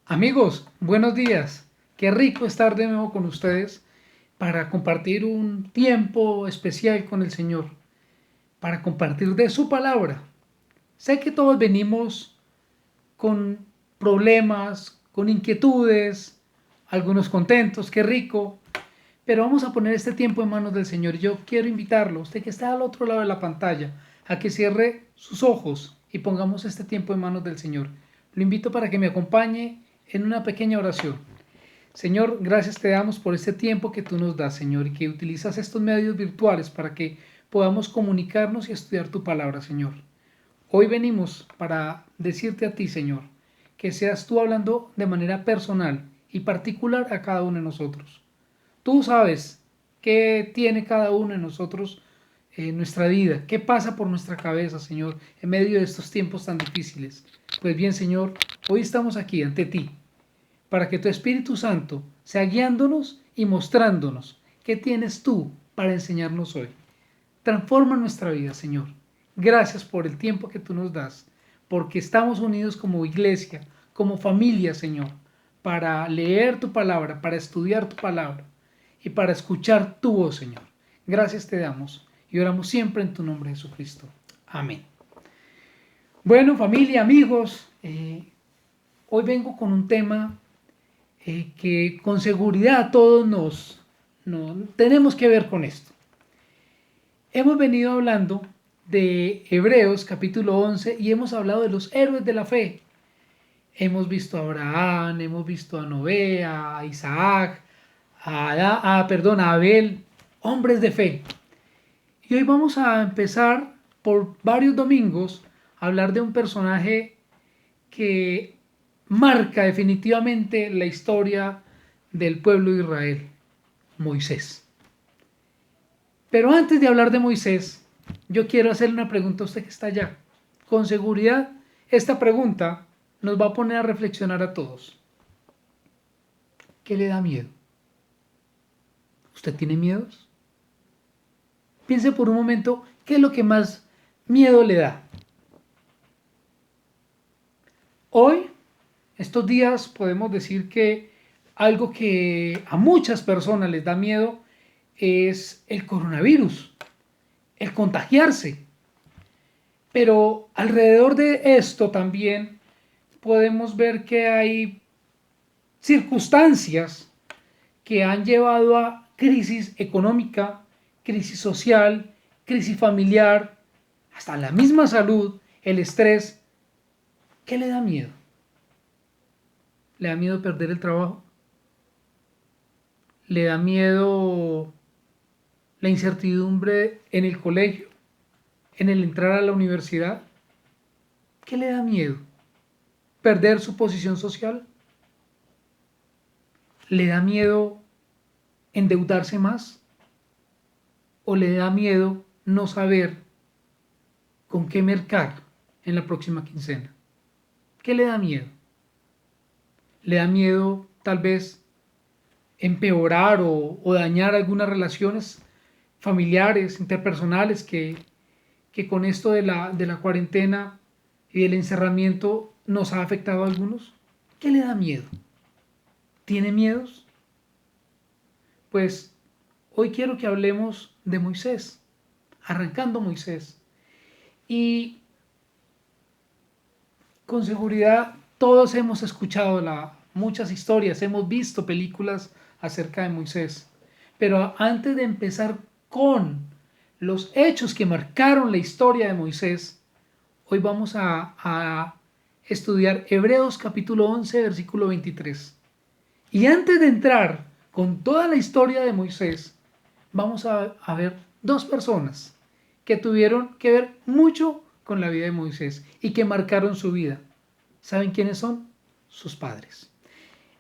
Amigos, buenos días. Qué rico estar de nuevo con ustedes para compartir un tiempo especial con el Señor, para compartir de su palabra. Sé que todos venimos con problemas, con inquietudes, algunos contentos, qué rico, pero vamos a poner este tiempo en manos del Señor. Yo quiero invitarlo, usted que está al otro lado de la pantalla, a que cierre sus ojos y pongamos este tiempo en manos del Señor. Lo invito para que me acompañe en una pequeña oración. Señor, gracias te damos por este tiempo que tú nos das, Señor, y que utilizas estos medios virtuales para que podamos comunicarnos y estudiar tu palabra, Señor. Hoy venimos para decirte a ti, Señor, que seas tú hablando de manera personal y particular a cada uno de nosotros. Tú sabes qué tiene cada uno de nosotros en nuestra vida, qué pasa por nuestra cabeza, Señor, en medio de estos tiempos tan difíciles. Pues bien, Señor, hoy estamos aquí ante ti para que tu Espíritu Santo sea guiándonos y mostrándonos qué tienes tú para enseñarnos hoy. Transforma nuestra vida, Señor. Gracias por el tiempo que tú nos das, porque estamos unidos como iglesia, como familia, Señor, para leer tu palabra, para estudiar tu palabra y para escuchar tu voz, Señor. Gracias te damos y oramos siempre en tu nombre, Jesucristo. Amén. Bueno, familia, amigos, hoy vengo con un tema que con seguridad todos tenemos que ver con esto. Hemos venido hablando de Hebreos capítulo 11 y hemos hablado de los héroes de la fe. Hemos visto a Abraham, hemos visto a Noé, a Isaac, a Abel, hombres de fe. Y hoy vamos a empezar por varios domingos a hablar de un personaje que marca definitivamente la historia del pueblo de Israel, Moisés. Pero antes de hablar de Moisés, yo quiero hacerle una pregunta a usted que está allá. Con seguridad, esta pregunta nos va a poner a reflexionar a todos. ¿Qué le da miedo? ¿Usted tiene miedos? Piense por un momento, ¿qué es lo que más miedo le da? Hoy, estos días, podemos decir que algo que a muchas personas les da miedo es el coronavirus, el contagiarse. Pero alrededor de esto también podemos ver que hay circunstancias que han llevado a crisis económica, crisis social, crisis familiar, hasta la misma salud, el estrés. ¿Qué le da miedo? ¿Le da miedo perder el trabajo? ¿Le da miedo la incertidumbre en el colegio? ¿En el entrar a la universidad? ¿Qué le da miedo? ¿Perder su posición social? ¿Le da miedo endeudarse más? ¿O le da miedo no saber con qué mercar en la próxima quincena? ¿Qué le da miedo? ¿Le da miedo tal vez empeorar o dañar algunas relaciones familiares, interpersonales que con esto de la cuarentena y del encerramiento nos ha afectado a algunos? ¿Qué le da miedo? ¿Tiene miedos? Pues hoy quiero que hablemos de Moisés, arrancando Moisés. Y con seguridad todos hemos escuchado muchas historias, hemos visto películas acerca de Moisés. Pero antes de empezar con los hechos que marcaron la historia de Moisés, hoy vamos a estudiar Hebreos capítulo 11, versículo 23. Y antes de entrar con toda la historia de Moisés, vamos a ver dos personas que tuvieron que ver mucho con la vida de Moisés y que marcaron su vida. ¿Saben quiénes son? Sus padres.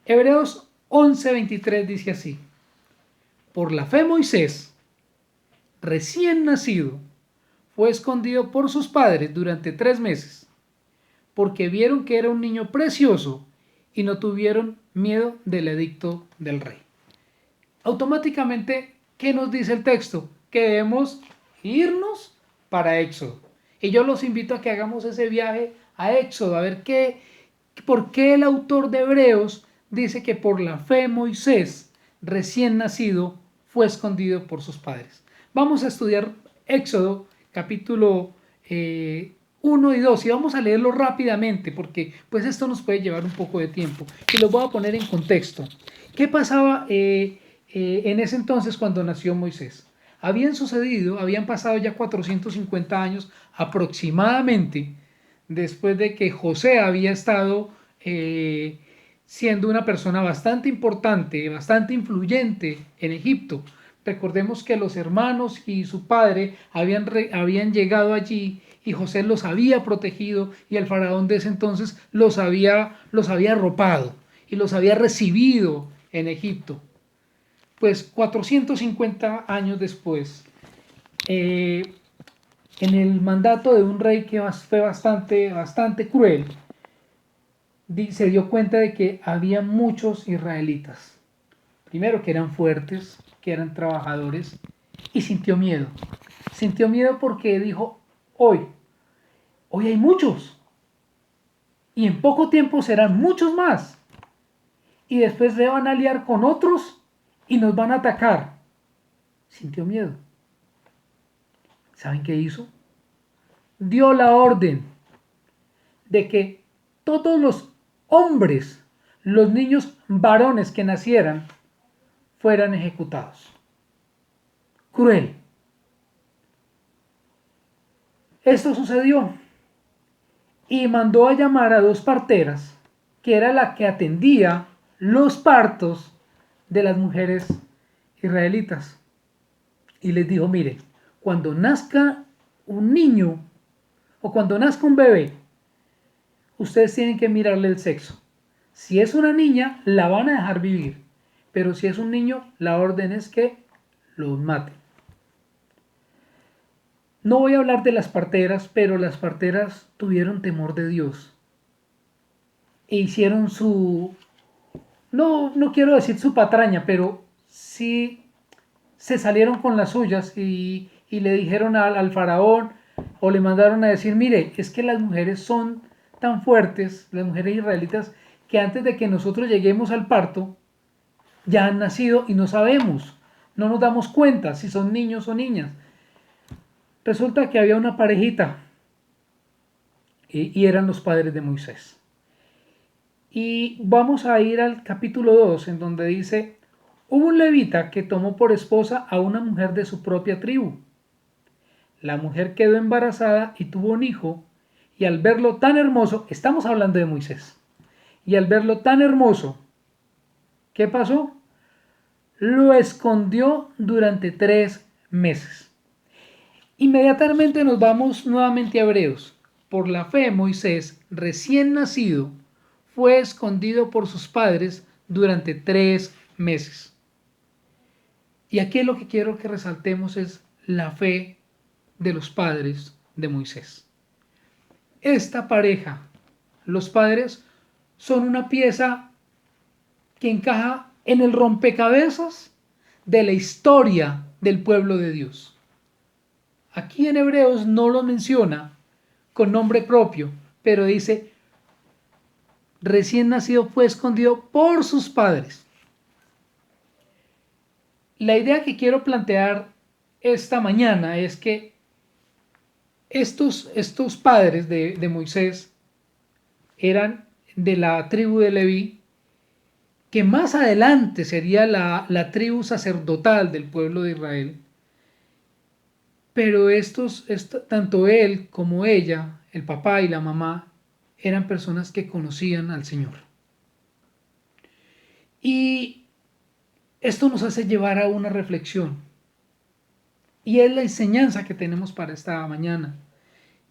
Hebreos 11:23 dice así: por la fe Moisés, recién nacido, fue escondido por sus padres durante 3 meses, porque vieron que era un niño precioso y no tuvieron miedo del edicto del rey. Automáticamente, ¿qué nos dice el texto? Que debemos irnos para Éxodo. Y yo los invito a que hagamos ese viaje a Éxodo, a ver ¿Por qué el autor de Hebreos dice que por la fe Moisés, recién nacido, fue escondido por sus padres? Vamos a estudiar Éxodo capítulo 1 y 2 y vamos a leerlo rápidamente porque pues esto nos puede llevar un poco de tiempo y lo voy a poner en contexto. ¿Qué pasaba en ese entonces cuando nació Moisés? Habían pasado ya 450 años aproximadamente después de que José había estado siendo una persona bastante importante, bastante influyente en Egipto. Recordemos que los hermanos y su padre habían llegado allí y José los había protegido y el faraón de ese entonces los había arropado y los había recibido en Egipto. Pues 450 años después, en el mandato de un rey que fue bastante cruel, se dio cuenta de que había muchos israelitas. Primero, que eran fuertes, que eran trabajadores, y sintió miedo. Sintió miedo porque dijo, hoy hay muchos, y en poco tiempo serán muchos más, y después se van a aliar con otros y nos van a atacar. Sintió miedo. ¿Saben qué hizo? Dio la orden de que todos los hombres, los niños varones que nacieran, fueran ejecutados. Cruel. Esto sucedió y mandó a llamar a 2 parteras, que era la que atendía los partos de las mujeres israelitas. Y les dijo, mire, cuando nazca un niño o cuando nazca un bebé, ustedes tienen que mirarle el sexo. Si es una niña, la van a dejar vivir. Pero si es un niño, la orden es que los maten. No voy a hablar de las parteras, pero las parteras tuvieron temor de Dios. E hicieron no quiero decir su patraña, pero sí se salieron con las suyas y le dijeron al faraón o le mandaron a decir, mire, es que las mujeres son tan fuertes, las mujeres israelitas, que antes de que nosotros lleguemos al parto, ya han nacido y no sabemos, no nos damos cuenta si son niños o niñas. Resulta que había una parejita y eran los padres de Moisés. Y vamos a ir al capítulo 2, en donde dice, hubo un levita que tomó por esposa a una mujer de su propia tribu. La mujer quedó embarazada y tuvo un hijo, y al verlo tan hermoso, estamos hablando de Moisés, y al verlo tan hermoso, ¿qué pasó? Lo escondió durante 3 meses. Inmediatamente nos vamos nuevamente a Hebreos. Por la fe, Moisés, recién nacido, fue escondido por sus padres durante 3 meses. Y aquí lo que quiero que resaltemos es la fe de los padres de Moisés. Esta pareja, los padres, son una pieza que encaja en el rompecabezas de la historia del pueblo de Dios. Aquí en Hebreos no lo menciona con nombre propio, pero dice, recién nacido fue escondido por sus padres. La idea que quiero plantear esta mañana es que estos padres de Moisés eran de la tribu de Leví, que más adelante sería la tribu sacerdotal del pueblo de Israel. Pero tanto él como ella, el papá y la mamá, eran personas que conocían al Señor. Y esto nos hace llevar a una reflexión. Y es la enseñanza que tenemos para esta mañana.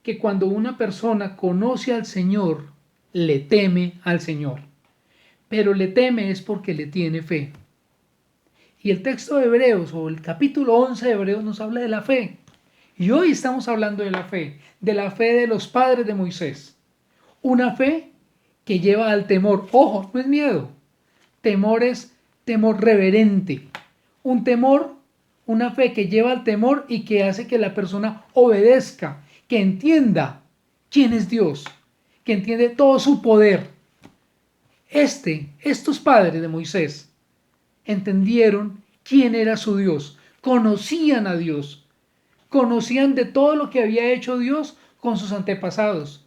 Que cuando una persona conoce al Señor, le teme al Señor. Pero le teme es porque le tiene fe. Y el texto de Hebreos, o el capítulo 11 de Hebreos, nos habla de la fe. Y hoy estamos hablando de la fe de los padres de Moisés. Una fe que lleva al temor. Ojo, no es miedo. Temor es temor reverente. Un temor, una fe que lleva al temor y que hace que la persona obedezca, que entienda quién es Dios, que entiende todo su poder. Estos padres de Moisés entendieron quién era su Dios, conocían a Dios, conocían de todo lo que había hecho Dios con sus antepasados,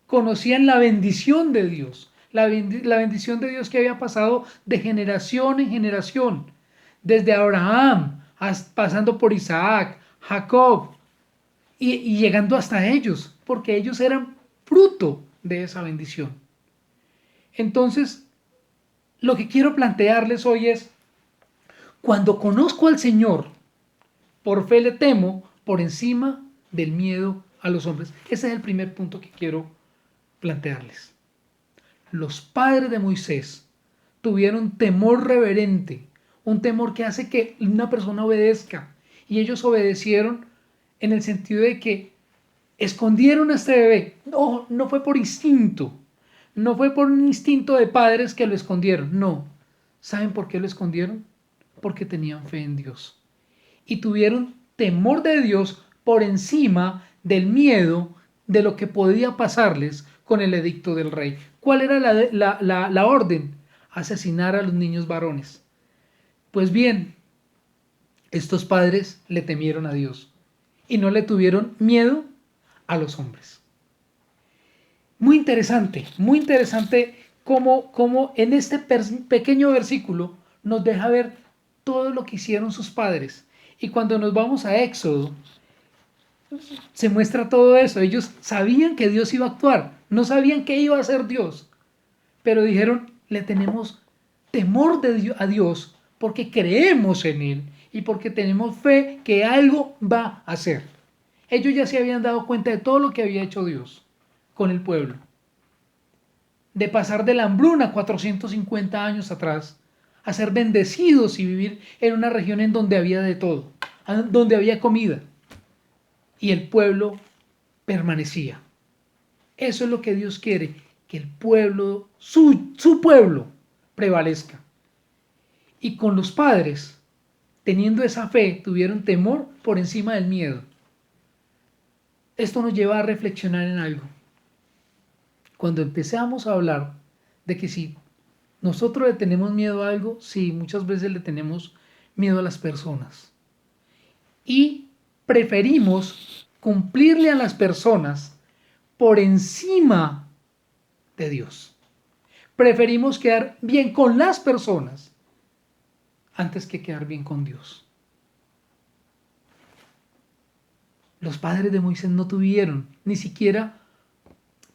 conocían la bendición de Dios, la bendición de Dios que había pasado de generación en generación, desde Abraham, pasando por Isaac, Jacob, y llegando hasta ellos, porque ellos eran fruto de esa bendición. Entonces, lo que quiero plantearles hoy es, cuando conozco al Señor, por fe le temo por encima del miedo a los hombres. Ese es el primer punto que quiero plantearles. Los padres de Moisés tuvieron temor reverente, un temor que hace que una persona obedezca. Y ellos obedecieron en el sentido de que escondieron a este bebé. No, no fue por instinto. No fue por un instinto de padres que lo escondieron. No. ¿Saben por qué lo escondieron? Porque tenían fe en Dios. Y tuvieron temor de Dios por encima del miedo de lo que podía pasarles con el edicto del rey. ¿Cuál era la orden? Asesinar a los niños varones. Pues bien, estos padres le temieron a Dios y no le tuvieron miedo a los hombres. Muy interesante cómo en este pequeño versículo nos deja ver todo lo que hicieron sus padres. Y cuando nos vamos a Éxodo, se muestra todo eso. Ellos sabían que Dios iba a actuar, no sabían qué iba a hacer Dios, pero dijeron, le tenemos temor a Dios porque creemos en Él y porque tenemos fe que algo va a hacer. Ellos ya se habían dado cuenta de todo lo que había hecho Dios con el pueblo. De pasar de la hambruna 450 años atrás a ser bendecidos y vivir en una región en donde había de todo, donde había comida. Y el pueblo permanecía. Eso es lo que Dios quiere, que el pueblo, su pueblo, prevalezca. Y con los padres, teniendo esa fe, tuvieron temor por encima del miedo. Esto nos lleva a reflexionar en algo. Cuando empezamos a hablar de que si nosotros le tenemos miedo a algo, sí, muchas veces le tenemos miedo a las personas. Y preferimos cumplirle a las personas por encima de Dios. Preferimos quedar bien con las personas antes que quedar bien con Dios. Los padres de Moisés no tuvieron, ni siquiera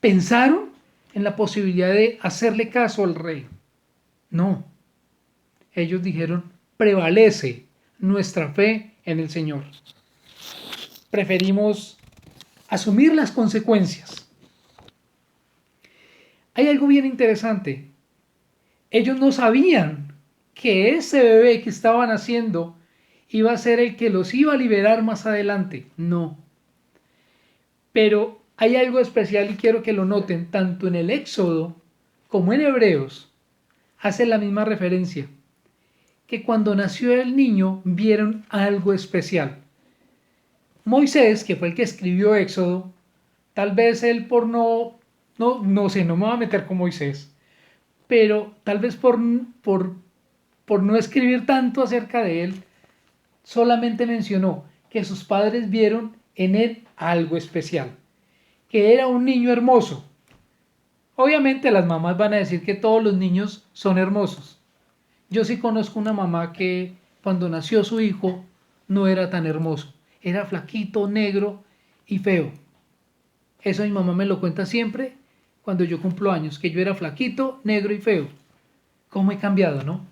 pensaron en la posibilidad de hacerle caso al rey. No. Ellos dijeron, prevalece nuestra fe en el Señor. Preferimos asumir las consecuencias. Hay algo bien interesante. Ellos no sabían que ese bebé que estaban haciendo iba a ser el que los iba a liberar más adelante. No. Pero hay algo especial y quiero que lo noten, tanto en el Éxodo como en Hebreos, hace la misma referencia, que cuando nació el niño vieron algo especial. Moisés, que fue el que escribió Éxodo, tal vez él por no sé, no me voy a meter con Moisés, pero tal vez por no escribir tanto acerca de él, solamente mencionó que sus padres vieron en él algo especial, que era un niño hermoso. Obviamente las mamás van a decir que todos los niños son hermosos. Yo sí conozco una mamá que cuando nació su hijo no era tan hermoso, era flaquito, negro y feo. Eso mi mamá me lo cuenta siempre cuando yo cumplo años, que yo era flaquito, negro y feo. ¿Cómo he cambiado, no?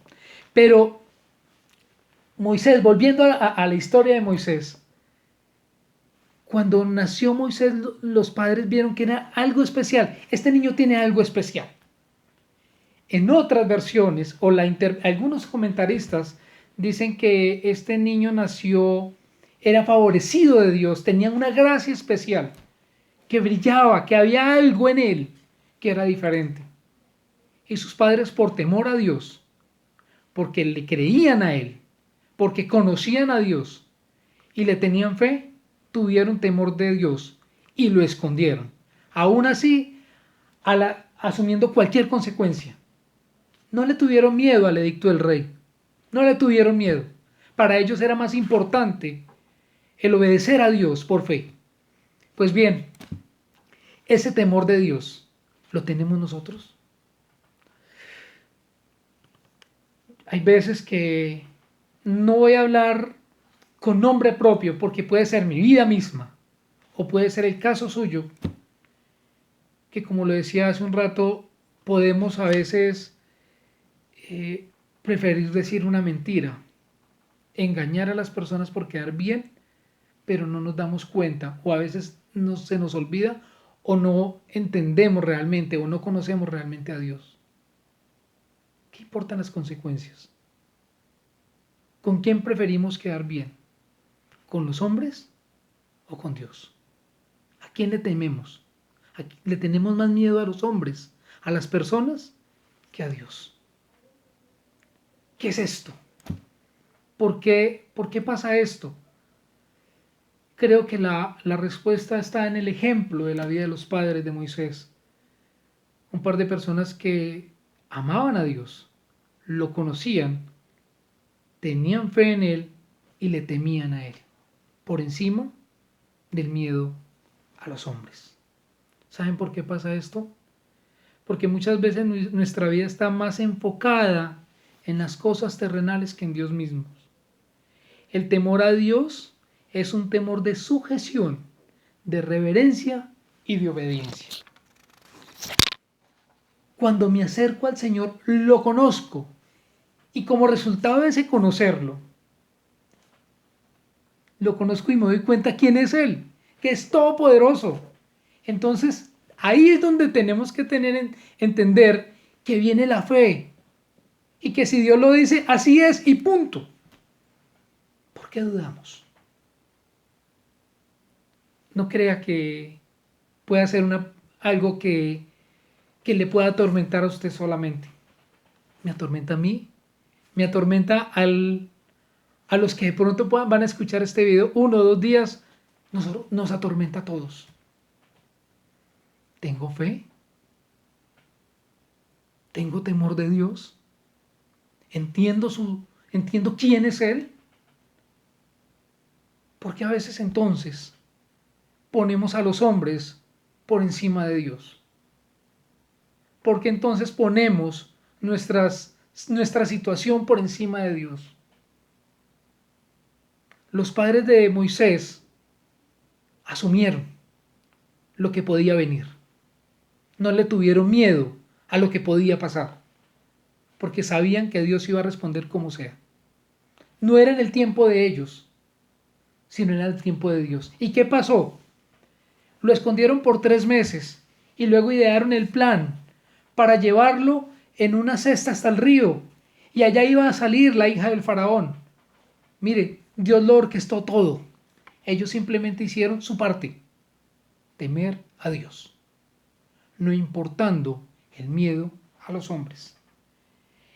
Pero Moisés, volviendo a la historia de Moisés, cuando nació Moisés, los padres vieron que era algo especial. Este niño tiene algo especial. En otras versiones, algunos comentaristas dicen que este niño era favorecido de Dios, tenía una gracia especial, que brillaba, que había algo en él que era diferente. Y sus padres, por temor a Dios, porque le creían a él, porque conocían a Dios y le tenían fe, tuvieron temor de Dios y lo escondieron. Aún así, asumiendo cualquier consecuencia. No le tuvieron miedo al edicto del rey. No le tuvieron miedo. Para ellos era más importante el obedecer a Dios por fe. Pues bien, ese temor de Dios, ¿lo tenemos nosotros? Hay veces que no voy a hablar con nombre propio porque puede ser mi vida misma o puede ser el caso suyo, que como lo decía hace un rato, podemos a veces preferir decir una mentira, engañar a las personas por quedar bien, pero no nos damos cuenta o a veces se nos olvida o no entendemos realmente o no conocemos realmente a Dios. ¿Qué importan las consecuencias? ¿Con quién preferimos quedar bien? ¿Con los hombres o con Dios? ¿A quién le tememos? ¿Le tenemos más miedo a los hombres, a las personas, que a Dios? ¿Qué es esto? ¿Por qué pasa esto? Creo que la respuesta está en el ejemplo de la vida de los padres de Moisés. Un par de personas que amaban a Dios, lo conocían, tenían fe en Él y le temían a Él, por encima del miedo a los hombres. ¿Saben por qué pasa esto? Porque muchas veces nuestra vida está más enfocada en las cosas terrenales que en Dios mismo. El temor a Dios es un temor de sujeción, de reverencia y de obediencia. Cuando me acerco al Señor, lo conozco. Y como resultado de ese conocerlo, lo conozco y me doy cuenta quién es Él, que es todopoderoso. Entonces, ahí es donde tenemos que entender que viene la fe. Y que si Dios lo dice, así es y punto. ¿Por qué dudamos? No crea que pueda ser algo que le pueda atormentar a usted solamente. Me atormenta a mí, me atormenta a los que de pronto van a escuchar este video 1 o 2 días, nos atormenta a todos. ¿Tengo fe? ¿Tengo temor de Dios? ¿Entiendo quién es Él? Porque a veces entonces ponemos a los hombres por encima de Dios. Porque entonces ponemos nuestra situación por encima de Dios. Los padres de Moisés asumieron lo que podía venir. No le tuvieron miedo a lo que podía pasar, porque sabían que Dios iba a responder como sea. No era en el tiempo de ellos, sino en el tiempo de Dios. ¿Y qué pasó? Lo escondieron por 3 meses y luego idearon el plan para llevarlo en una cesta hasta el río. Y allá iba a salir la hija del faraón. Mire, Dios lo orquestó todo. Ellos simplemente hicieron su parte. Temer a Dios. No importando el miedo a los hombres.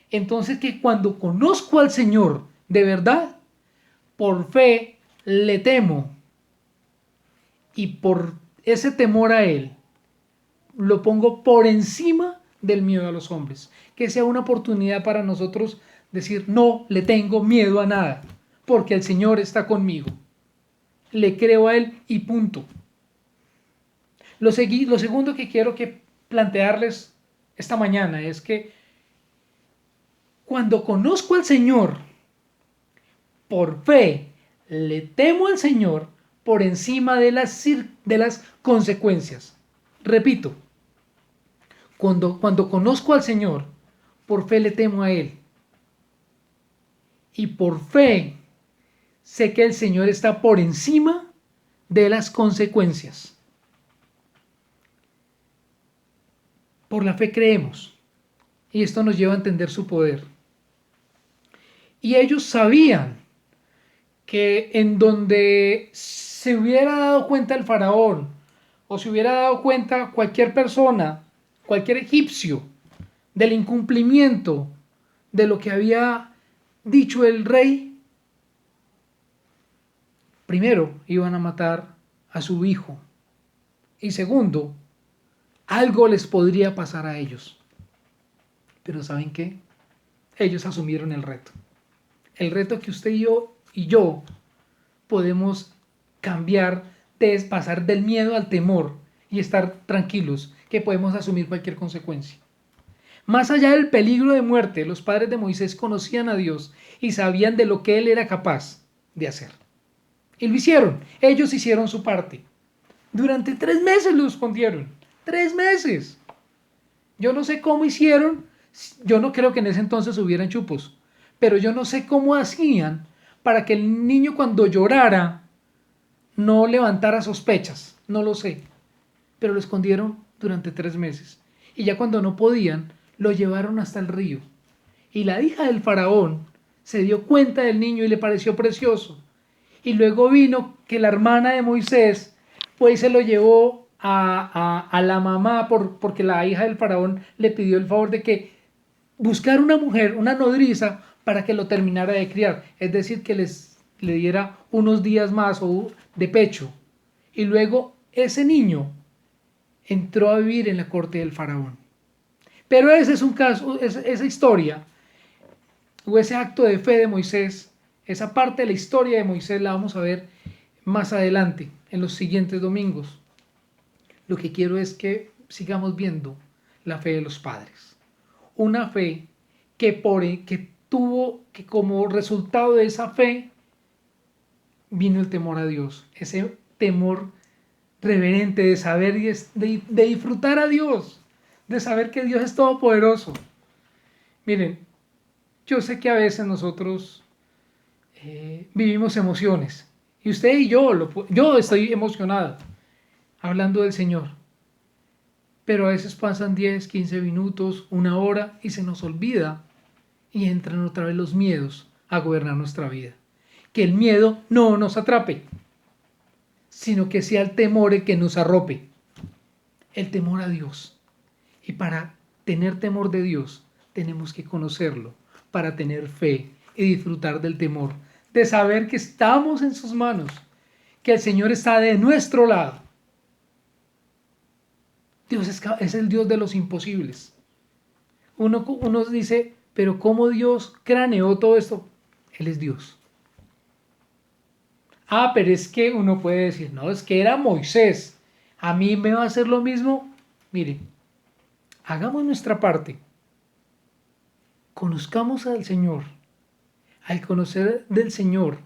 Entonces que cuando conozco al Señor de verdad, por fe le temo. Y por ese temor a Él, lo pongo por encima del miedo a los hombres. Que sea una oportunidad para nosotros decir, no le tengo miedo a nada, porque el Señor está conmigo. Le creo a Él y punto. Lo segundo que quiero plantearles esta mañana es que cuando conozco al Señor, por fe, le temo al Señor por encima de las consecuencias. Repito, cuando conozco al Señor, por fe le temo a Él. Y por fe sé que el Señor está por encima de las consecuencias. Por la fe creemos. Y esto nos lleva a entender su poder. Y ellos sabían que en donde se hubiera dado cuenta el faraón, o se hubiera dado cuenta cualquier persona, cualquier egipcio, del incumplimiento de lo que había dicho el rey, primero iban a matar a su hijo y segundo, algo les podría pasar a ellos. Pero ¿saben qué? Ellos asumieron el reto. El reto que usted y yo podemos cambiar, de pasar del miedo al temor y estar tranquilos, que podemos asumir cualquier consecuencia. Más allá del peligro de muerte, los padres de Moisés conocían a Dios y sabían de lo que él era capaz de hacer. Y lo hicieron. Ellos hicieron su parte. Durante 3 meses lo escondieron. 3 meses. Yo no sé cómo hicieron. Yo no creo que en ese entonces hubieran chupos. Pero yo no sé cómo hacían para que el niño cuando llorara no levantara sospechas. No lo sé. Pero lo escondieron durante 3 meses. Y ya cuando no podían, lo llevaron hasta el río. Y la hija del faraón se dio cuenta del niño y le pareció precioso. Y luego vino que la hermana de Moisés, pues se lo llevó a la mamá porque la hija del faraón le pidió el favor de que buscara una mujer, una nodriza, para que lo terminara de criar. Es decir, que le diera unos días más de pecho. Y luego ese niño entró a vivir en la corte del faraón. Pero ese es un caso, esa historia, o ese acto de fe de Moisés, esa parte de la historia de Moisés la vamos a ver más adelante, en los siguientes domingos. Lo que quiero es que sigamos viendo la fe de los padres. Una fe que tuvo, que como resultado de esa fe, vino el temor a Dios. Ese temor reverente de saber y de disfrutar a Dios, de saber que Dios es todopoderoso. Miren, yo sé que a veces nosotros vivimos emociones. Y usted y yo estoy emocionado hablando del Señor. Pero a veces pasan 10, 15 minutos, 1 hora y se nos olvida y entran otra vez los miedos a gobernar nuestra vida. Que el miedo no nos atrape, sino que sea el temor el que nos arrope. El temor a Dios. Y para tener temor de Dios tenemos que conocerlo, para tener fe y disfrutar del temor, de saber que estamos en sus manos, que el Señor está de nuestro lado. Dios es el Dios de los imposibles. Uno dice, pero ¿cómo Dios craneó todo esto? Él es Dios. Pero es que uno puede decir, no, es que era Moisés. A mí me va a hacer lo mismo. Mire, hagamos nuestra parte. Conozcamos al Señor. Al conocer del Señor,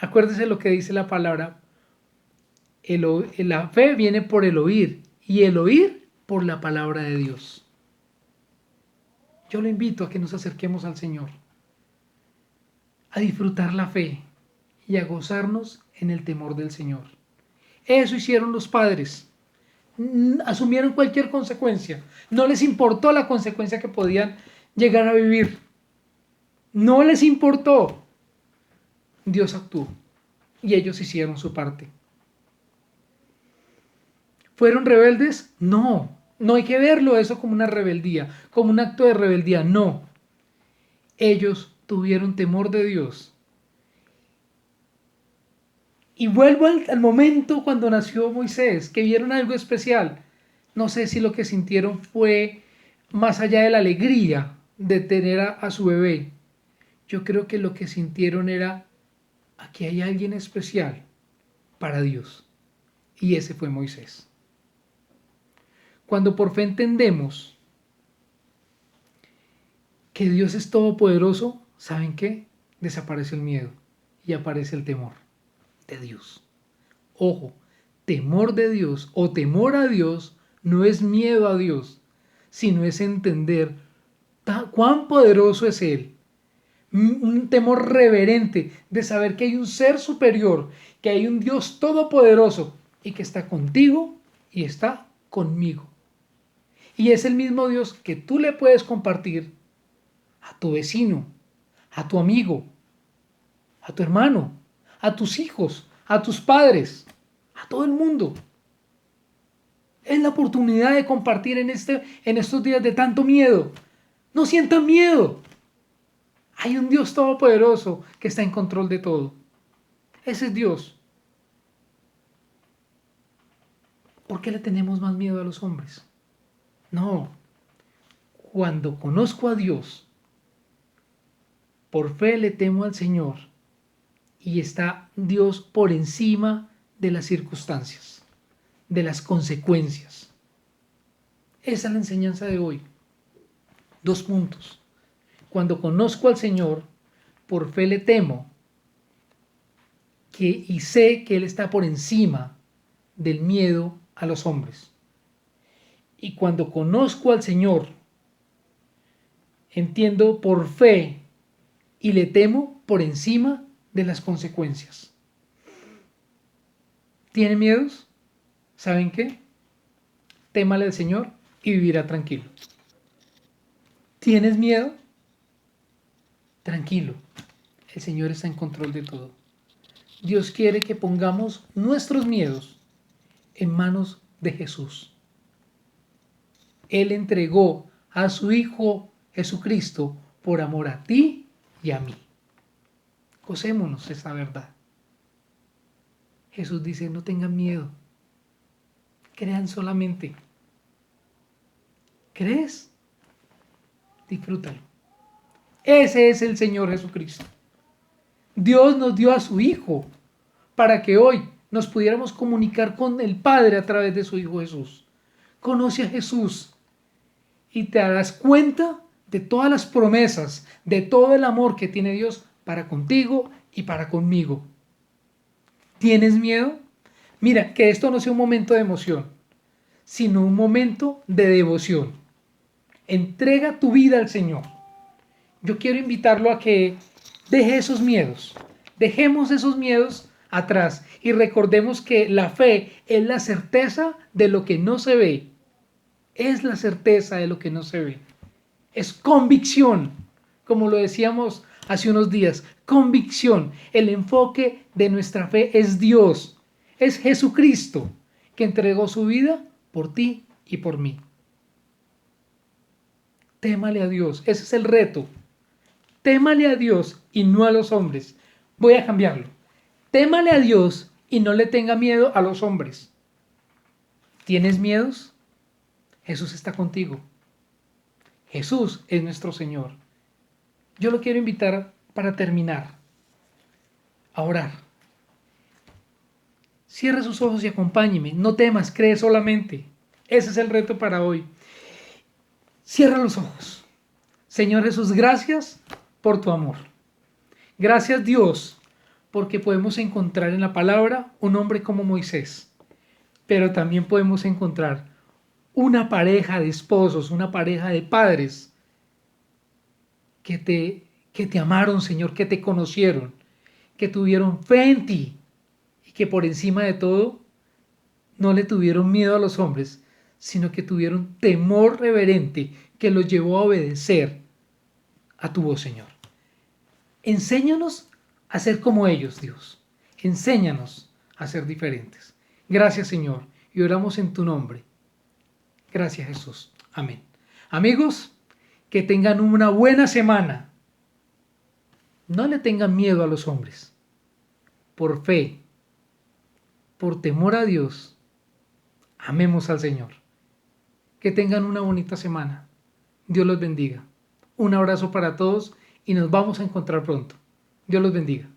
acuérdese lo que dice la palabra. La fe viene por el oír y el oír por la palabra de Dios. Yo lo invito a que nos acerquemos al Señor, a disfrutar la fe y a gozarnos en el temor del Señor. Eso hicieron los padres. Asumieron cualquier consecuencia. No les importó la consecuencia que podían llegar a vivir. No les importó. Dios actuó y ellos hicieron su parte. ¿Fueron rebeldes? No. No hay que verlo eso como una rebeldía, como un acto de rebeldía. No. Ellos tuvieron temor de Dios. Y vuelvo al momento cuando nació Moisés, que vieron algo especial. No sé si lo que sintieron fue más allá de la alegría de tener a su bebé. Yo creo que lo que sintieron era, aquí hay alguien especial para Dios. Y ese fue Moisés. Cuando por fe entendemos que Dios es todopoderoso, ¿saben qué? Desaparece el miedo y aparece el temor de Dios. Ojo, temor de Dios o temor a Dios no es miedo a Dios, sino es entender cuán poderoso es Él. Un temor reverente de saber que hay un ser superior, que hay un Dios todopoderoso y que está contigo y está conmigo. Y es el mismo Dios que tú le puedes compartir a tu vecino, a tu amigo, a tu hermano, a tus hijos, a tus padres, a todo el mundo. Es la oportunidad de compartir en estos días de tanto miedo. No sientan miedo. Hay un Dios todopoderoso que está en control de todo. Ese es Dios. ¿Por qué le tenemos más miedo a los hombres? No, cuando conozco a Dios, por fe le temo al Señor y está Dios por encima de las circunstancias, de las consecuencias. Esa es la enseñanza de hoy. 2 puntos. Cuando conozco al Señor, por fe le temo y sé que Él está por encima del miedo a los hombres. Y cuando conozco al Señor, entiendo por fe y le temo por encima de las consecuencias. ¿Tiene miedos? ¿Saben qué? Témale al Señor y vivirá tranquilo. ¿Tienes miedo? Tranquilo. El Señor está en control de todo. Dios quiere que pongamos nuestros miedos en manos de Jesús. Él entregó a su Hijo Jesucristo por amor a ti y a mí. Gocémonos esta verdad. Jesús dice, no tengan miedo. Crean solamente. ¿Crees? Disfrútalo. Ese es el Señor Jesucristo. Dios nos dio a su Hijo para que hoy nos pudiéramos comunicar con el Padre a través de su Hijo Jesús. Conoce a Jesús y te darás cuenta de todas las promesas, de todo el amor que tiene Dios para contigo y para conmigo. ¿Tienes miedo? Mira, que esto no sea un momento de emoción, sino un momento de devoción. Entrega tu vida al Señor. Yo quiero invitarlo a que deje esos miedos. Dejemos esos miedos atrás y recordemos que la fe es la certeza de lo que no se ve. Es la certeza de lo que no se ve. Es convicción, como lo decíamos hace unos días. Convicción. El enfoque de nuestra fe es Dios. Es Jesucristo que entregó su vida por ti y por mí. Témale a Dios. Ese es el reto. Témale a Dios y no a los hombres. Voy a cambiarlo. Témale a Dios y no le tenga miedo a los hombres. ¿Tienes miedos? Jesús está contigo. Jesús es nuestro Señor. Yo lo quiero invitar para terminar a orar. Cierre sus ojos y acompáñeme. No temas, cree solamente. Ese es el reto para hoy. Cierra los ojos. Señor Jesús, gracias por tu amor. Gracias, Dios, porque podemos encontrar en la palabra un hombre como Moisés, pero también podemos encontrar una pareja de esposos, una pareja de padres que te amaron, Señor, que te conocieron, que tuvieron fe en ti y que por encima de todo no le tuvieron miedo a los hombres, sino que tuvieron temor reverente que los llevó a obedecer a tu voz, Señor. Enséñanos a ser como ellos, Dios. Enséñanos a ser diferentes. Gracias, Señor, y oramos en tu nombre. Gracias, Jesús. Amén. Amigos, que tengan una buena semana. No le tengan miedo a los hombres. Por fe, por temor a Dios, amemos al Señor. Que tengan una bonita semana. Dios los bendiga. Un abrazo para todos y nos vamos a encontrar pronto. Dios los bendiga.